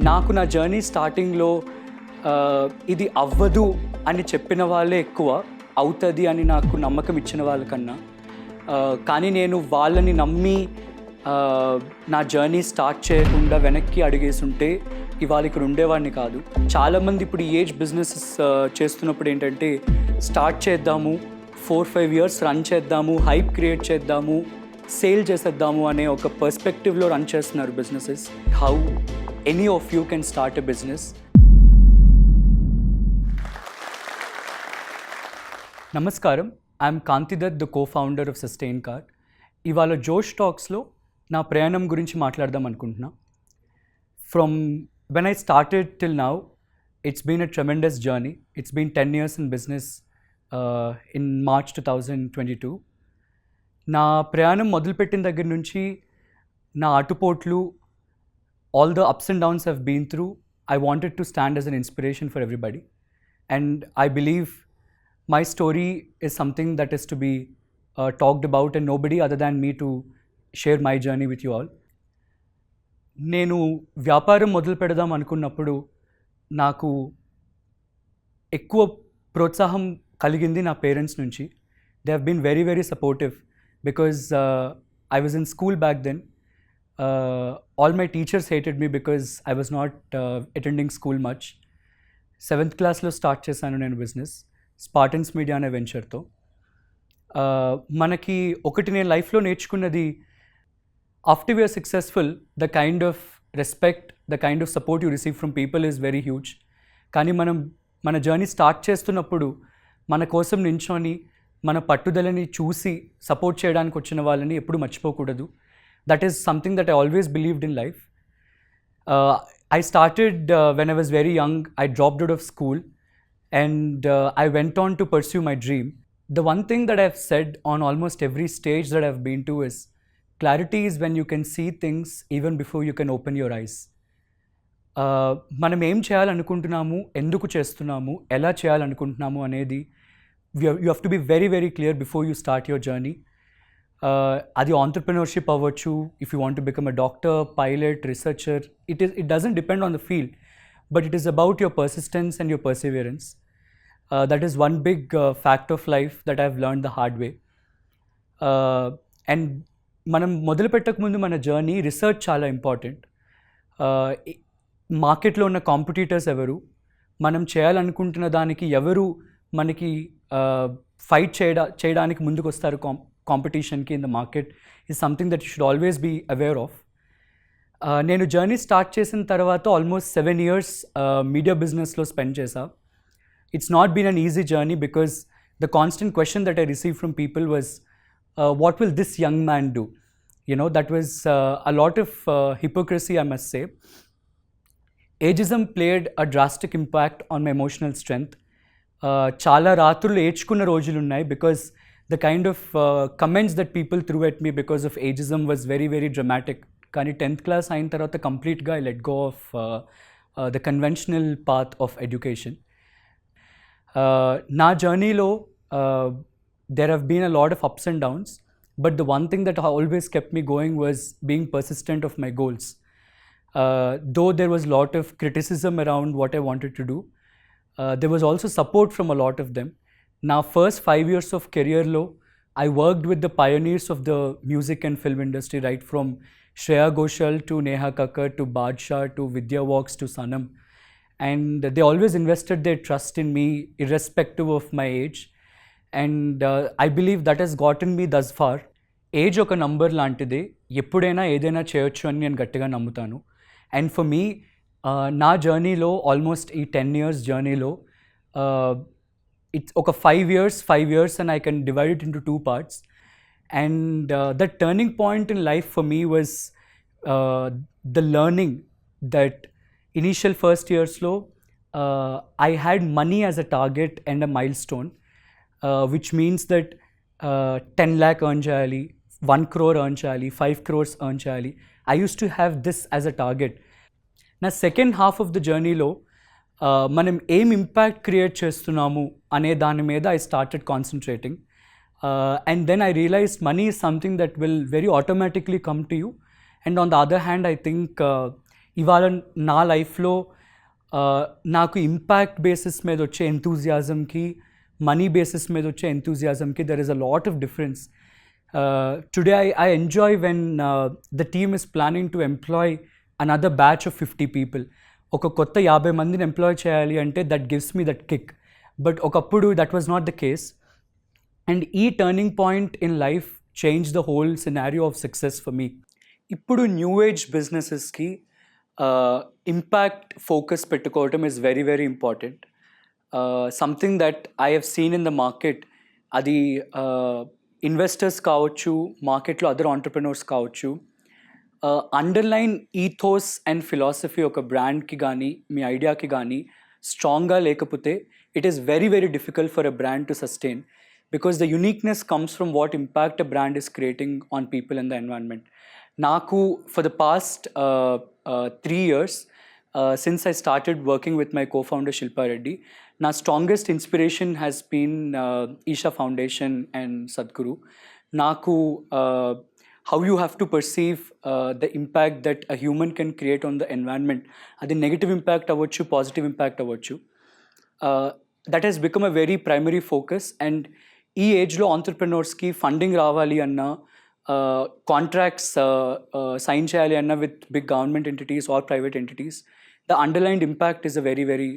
నాకు నా జర్నీ స్టార్టింగ్లో ఇది అవ్వదు అని చెప్పిన వాళ్ళే ఎక్కువ, అవుతుంది అని నాకు నమ్మకం ఇచ్చిన వాళ్ళకన్నా. కానీ నేను వాళ్ళని నమ్మి నా జర్నీ స్టార్ట్ చేయకుండా వెనక్కి అడిగేసుంటే ఇవాళ ఇక్కడ ఉండేవాడిని కాదు. చాలామంది ఇప్పుడు ఈ ఏజ్ బిజినెసెస్ చేస్తున్నప్పుడు ఏంటంటే స్టార్ట్ చేద్దాము, 4-5 years రన్ చేద్దాము, హైప్ క్రియేట్ చేద్దాము, సేల్ చేసేద్దాము అనే ఒక పర్స్పెక్టివ్లో రన్ చేస్తున్నారు businesses. How any of you can start a business. నమస్కారం, I'm Kanti Dutt, the co-founder of SustainKart. ఇవాళ జోష్ టాక్స్లో నా ప్రయాణం గురించి మాట్లాడదాం అనుకుంటున్నా. From when I started till now, it's been a tremendous journey. It's been 10 years in business in March 2022. నా ప్రయాణం మొదలుపెట్టిన దగ్గర నుంచి నా అటుపోట్లు, all the ups and downs I've been through, I wanted to stand as an inspiration for everybody. And I believe my story is something that is to be talked about, and nobody other than me to share my journey with you all. నేను వ్యాపారం మొదలు పెడదాం అనుకున్నప్పుడు నాకు ఎక్కువ ప్రోత్సాహం కలిగింది నా పేరెంట్స్ నుంచి. They have been very very supportive because I was in school back then. All my teachers hated me because I was not attending school much. 7th classలో స్టార్ట్ చేశాను నేను బిజినెస్, Spartans Media అనే వెంచర్తో. మనకి ఒకటి నేను లైఫ్లో నేర్చుకున్నది, after we are successful, the kind of respect, the kind of support you receive from people is very huge. కానీ మన జర్నీ స్టార్ట్ చేస్తున్నప్పుడు మన కోసం నించొని మన పట్టుదలని చూసి సపోర్ట్ చేయడానికి వచ్చిన వాళ్ళని ఎప్పుడు మర్చిపోకూడదు. That is something that I always believed in life. I started when I was very young. I dropped out of school and I went on to pursue my dream. The one thing that I've said on almost every stage that I've been to is, clarity is when you can see things even before you can open your eyes. మనం ఏం చేయాలనుకుంటున్నాము, ఎందుకు చేస్తున్నాము, ఎలా చేయాలనుకుంటున్నాము అనేది you have to be very very clear before you start your journey. అది entrepreneurship అవ్వచ్చు, if you want to become a doctor, pilot, researcher, it doesn't depend on the field, but it is about your persistence and your perseverance. That is one big fact of life that I've learned the hard way. And మనం మొదలు పెట్టక ముందు మన journey research చాలా important. మార్కెట్లో ఉన్న competitors ఎవరు, మనం చేయాలనుకుంటున్న దానికి ఎవరు మనకి ఫైట్ చేయడానికి ముందుకు వస్తారు, కాంపిటీషన్కి in the market is something that you should always be aware of. నేను జర్నీ స్టార్ట్ చేసిన తర్వాత ఆల్మోస్ట్ 7 years మీడియా బిజినెస్లో స్పెండ్ చేశా. It's not been an easy journey because the constant question that I receive from people was, what will this young man do? That was a lot of hypocrisy, I must say. Ageism played a drastic impact on my emotional strength. చాలా రాత్రులు ఏడ్చుకున్న రోజులు ఉన్నాయి because the kind of comments that people threw at me because of ageism was very very dramatic. కానీ 10th class అయిన తర్వాత కంప్లీట్గా I let go of the conventional path of education. నా జర్నీలో there have been a lot of ups and downs, but the one thing that always kept me going was being persistent of my goals. Though there was a lot of criticism around what I wanted to do, there was also support from a lot of them. Now, first 5 years of career low, I worked with the pioneers of the music and film industry, right from Shreya Ghoshal to Neha Kakkar to Badshah to Vidya Vox to Sanam. And they always invested their trust in me irrespective of my age. And I believe that has gotten me thus far. Age oka number lantide, eppudaina edaina cheyochu ani nenu gattiga nammutanu. And for me, నా జర్నీలో almost ఈ 10 years జర్నీలో it's ఒక 5 years and I can divide it into 2 parts. And the turning point in life for me was the learning that initial first yearsలో I had money as a target and a milestone, which means that 10 lakh earn cheyali, 1 crore earn cheyali, 5 crores earn cheyali. I used to have this as a target. నా second half of the జర్నీలో మనం ఏం impact create చేస్తున్నాము అనే దాని మీద I started concentrating. And then I realized money is something that will very automatically come to you. And on the other hand I think ఇవాళ నా లైఫ్లో నాకు ఇంపాక్ట్ బేసిస్ మీద వచ్చే ఎంతూజియాజంకి మనీ బేసిస్ మీద వచ్చే ఎంతూజియాజంకి there is a lot of difference. Today I enjoy when the team is planning to employ another batch of 50 people. ఒక కొత్త 50 మందిని ఎంప్లాయ్ చేయాలి అంటే that gives me that kick. But ఒకప్పుడు that was not the case. And ఈ turning point in life change the whole scenario of success for me. ఇప్పుడు new age బిజినెసెస్కి impact focus పెట్టుకోవటం is very very important. Something that I have seen in the market, అది investors కావచ్చు, మార్కెట్లో other entrepreneurs కావచ్చు, underline ethos and philosophy ఒక బ్రాండ్కి కానీ మీ ఐడియాకి కానీ స్ట్రాంగ్గా లేకపోతే it is very very difficult for a brand to sustain, because the uniqueness comes from what impact a brand is creating on people and the environment. నాకు for the past 3 years, since I started working with my co-founder Shilpa Reddy, my strongest inspiration has been Isha Foundation and Sadhguru. Naku, how you have to perceive the impact that a human can create on the environment. Adi negative impact avachchu, positive impact avachchu. That has become a very primary focus. And ee age lo entrepreneurs ki funding రావాలి అన్నా, contracts sign చేయాలి అన్న with big government entities or private entities, the underlined impact is a very very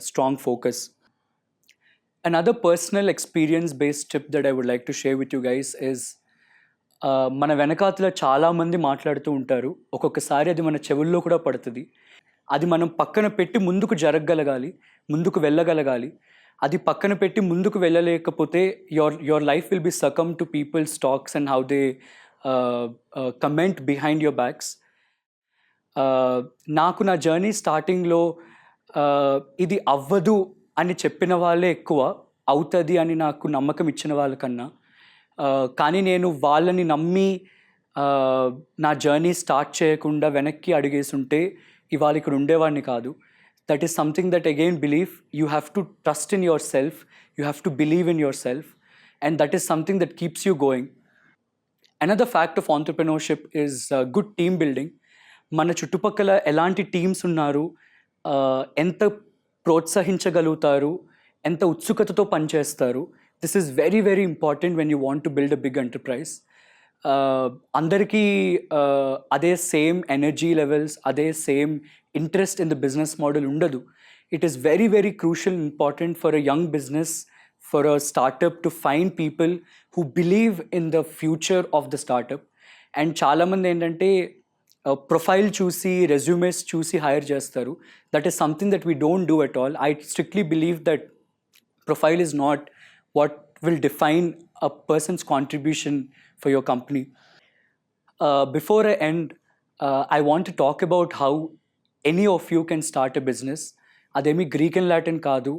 strong focus. Another personal experience based tip that I would like to share with you guys is, మన వెనకాతల చాలామంది మాట్లాడుతూ ఉంటారు, ఒక్కొక్కసారి అది మన చెవుల్లో కూడా పడుతుంది. అది మనం పక్కన పెట్టి ముందుకు జరగగలగాలి, ముందుకు వెళ్ళగలగాలి. అది పక్కన పెట్టి ముందుకు వెళ్ళలేకపోతే your life will be succumb to people's talks and how they comment behind your backs. నాకు నా జర్నీ స్టార్టింగ్లో ఇది అవ్వదు అని చెప్పిన వాళ్ళే ఎక్కువ, అవుతుంది అని నాకు నమ్మకం ఇచ్చిన వాళ్ళకన్నా. కానీ నేను వాళ్ళని నమ్మి నా జర్నీ స్టార్ట్ చేయకుండా వెనక్కి అడిగేసుంటే ఇవాళ ఇక్కడ ఉండేవాడిని కాదు. That is something that again believe, you have to trust in yourself, you have to believe in yourself, and that is something that keeps you going. Another fact of entrepreneurship is good team building. Mana చుట్టుపక్కల ఎలాంటి teams ఉన్నారు, ఎంత ప్రోత్సహించగలుగుతారు, ఎంత ఉత్సుకతతో పనిచేస్తారు, this is very very important when you want to build a big enterprise. అందరికీ అదే same energy levels, అదే same interest in the business model undadu. It is very very crucial and important for a young business, for a startup to find people who believe in the future of the startup. And chaala mandi endante profile chusi, resumes chusi hire chestaru. That is something that we don't do at all. I strictly believe that profile is not what will define a person's contribution for your company. Before I end, I want to talk about how any of you can start a business. అదేమి Greek and Latin కాదు.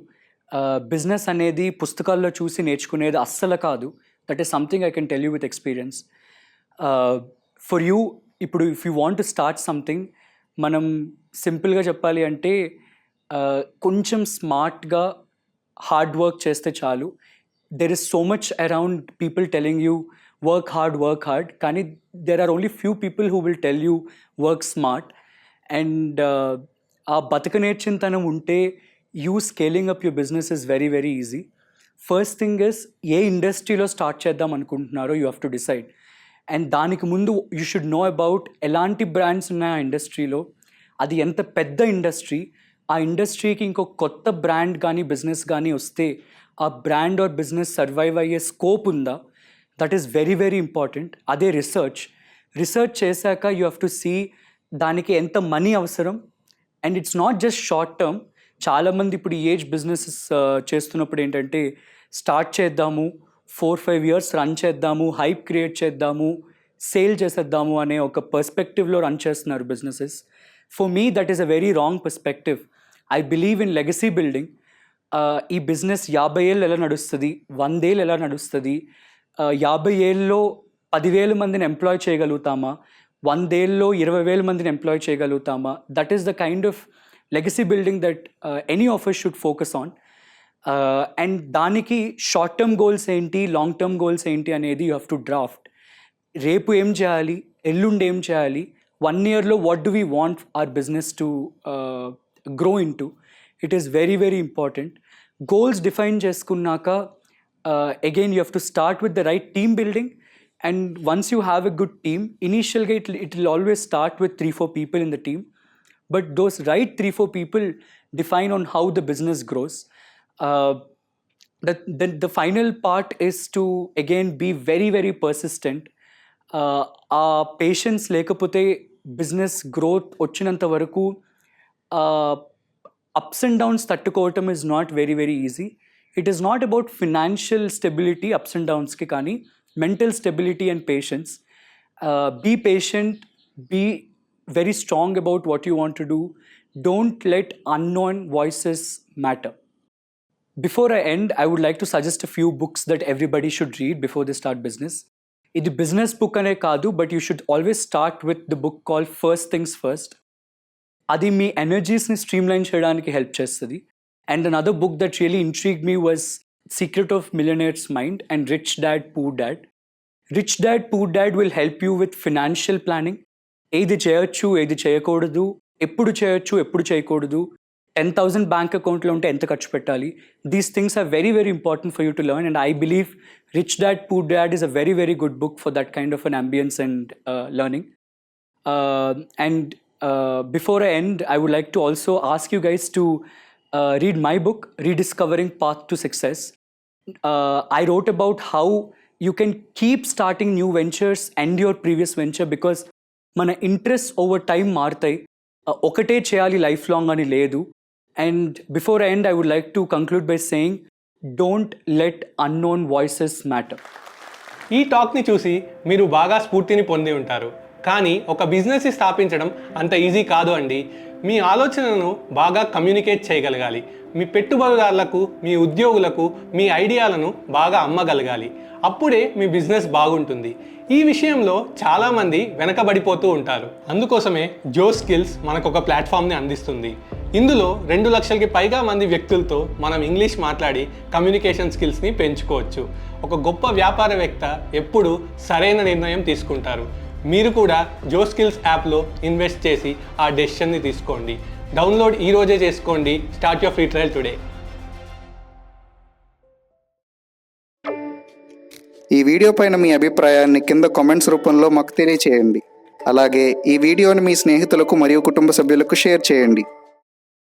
Business అనేది పుస్తకాల్లో చూసి నేర్చుకునేది అస్సలు కాదు. That is something I can tell you with experience. For you, ఇప్పుడు if you want to start something, మనం సింపుల్గా చెప్పాలి అంటే కొంచెం స్మార్ట్గా హార్డ్ వర్క్ చేస్తే చాలు. There is so much around people telling you work hard, కానీ there are only few people who will tell you work smart. And ఆ బతక నేర్చింతనం ఉంటే you scaling up your business is very very easy. First thing is, ఏ ఇండస్ట్రీలో స్టార్ట్ చేద్దాం అనుకుంటున్నారో you have to decide. And దానికి ముందు యూ షుడ్ నో అబౌట్ ఎలాంటి బ్రాండ్స్ ఉన్నాయి ఆ ఇండస్ట్రీలో, అది ఎంత పెద్ద ఇండస్ట్రీ, ఆ ఇండస్ట్రీకి ఇంకో కొత్త బ్రాండ్ కానీ బిజినెస్ కానీ వస్తే ఆ బ్రాండ్ ఆర్ బిజినెస్ సర్వైవ్ అయ్యే స్కోప్ ఉందా, that is very very important. అదే రీసెర్చ్ చేశాక యూ హ్యావ్ టు సీ దానికి ఎంత మనీ అవసరం. And it's not just short term. చాలామంది ఇప్పుడు ఏజ్ బిజినెసెస్ చేస్తున్నప్పుడు ఏంటంటే, స్టార్ట్ చేద్దాము, 4-5 years రన్ చేద్దాము, హైప్ క్రియేట్ చేద్దాము, సేల్ చేసేద్దాము అనే ఒక పర్స్పెక్టివ్లో రన్ చేస్తున్నారు businesses. For me that is a very wrong perspective. I believe in legacy building. ఈ బిజినెస్ 50 ఏళ్ళు ఎలా నడుస్తుంది, 100 ఏళ్ళు ఎలా నడుస్తుంది, 50 ఏళ్ళలో 10,000 మందిని ఎంప్లాయ్ చేయగలుగుతామా, 100 ఏళ్ళలో 20,000 మందిని ఎంప్లాయ్ చేయగలుగుతామా. That is the kind of legacy building that any of us should focus on. And దానికి షార్ట్ టర్మ్ గోల్స్ ఏంటి, లాంగ్ టర్మ్ గోల్స్ ఏంటి అనేది యూ హ్యావ్ టు డ్రాఫ్ట్. రేపు ఏం చేయాలి, ఎల్లుండి ఏం చేయాలి, 1 year lo what do we want our business to grow into. It is very very important. Goals define చేసుకున్నాక again you have to start with the right team building, and once you have a good team, initially it will always start with 3-4 people in the team, but those right 3-4 people define on how the business grows. The final part is to again be very very persistent. ఆ patience లేకపోతే business growth వచ్చినంత వరకు ups and downs తట్టుకోవటం is not very very easy. It is not about financial stability ups and డౌన్స్కి, కానీ mental stability and patience. Be patient, be very strong about what you want to do. Don't let unknown voices matter. Before I end, I would like to suggest a few books that everybody should read before they start business. Idi business book ane kaadu, but you should always start with the book called First Things First. Adi me energies-ni streamline cheyadaniki help chestadi. And another book that really intrigued me was Secret of Millionaire's Mind and Rich Dad Poor Dad. Rich Dad Poor Dad will help you with financial planning. ఏది చేయొచ్చు, ఏది చేయకూడదు, ఎప్పుడు చేయొచ్చు, ఎప్పుడు చేయకూడదు, 10,000 bank అకౌంట్లో ఉంటే ఎంత ఖర్చు పెట్టాలి. These things are very very important for you to learn, and I believe rich dad poor dad is a very very good book for that kind of an ambience and learning. And before I end, I would like to also ask you guys to read my book, Rediscovering Path to Success. I wrote about how you can keep starting new ventures and your previous venture, because మన interest over time మారుతాయి. ఒకటే చేయాలి life long అని లేదు. And before I end, I would like to conclude by saying, don't let unknown voices matter. ఈ టాక్ని చూసి మీరు బాగా స్ఫూర్తిని పొంది ఉంటారు, కానీ ఒక బిజినెస్ని స్థాపించడం అంత ఈజీ కాదు అండి. మీ ఆలోచనను బాగా కమ్యూనికేట్ చేయగలగాలి. మీ పెట్టుబడిదారులకు, మీ ఉద్యోగులకు మీ ఐడియాలను బాగా అమ్మగలగాలి. అప్పుడే మీ బిజినెస్ బాగుంటుంది. ఈ విషయంలో చాలామంది వెనకబడిపోతూ ఉంటారు. అందుకోసమే జో స్కిల్స్ మనకు ఒక ప్లాట్ఫామ్ని అందిస్తుంది. ఇందులో 2 లక్షలకి పైగా మంది వ్యక్తులతో మనం ఇంగ్లీష్ మాట్లాడి కమ్యూనికేషన్ స్కిల్స్ని పెంచుకోవచ్చు. ఒక గొప్ప వ్యాపారవేత్త ఎప్పుడు సరైన నిర్ణయం తీసుకుంటారు. మీరు కూడా జో స్కిల్స్ యాప్లో ఇన్వెస్ట్ చేసి ఆ డెసిషన్ని తీసుకోండి. డౌన్లోడ్ ఈరోజే చేసుకోండి. Start your free trial today. ఈ వీడియో పైన మీ అభిప్రాయాన్ని కింద కామెంట్స్ రూపంలో మాకు తెలియచేయండి. అలాగే ఈ వీడియోని మీ స్నేహితులకు మరియు కుటుంబ సభ్యులకు షేర్ చేయండి.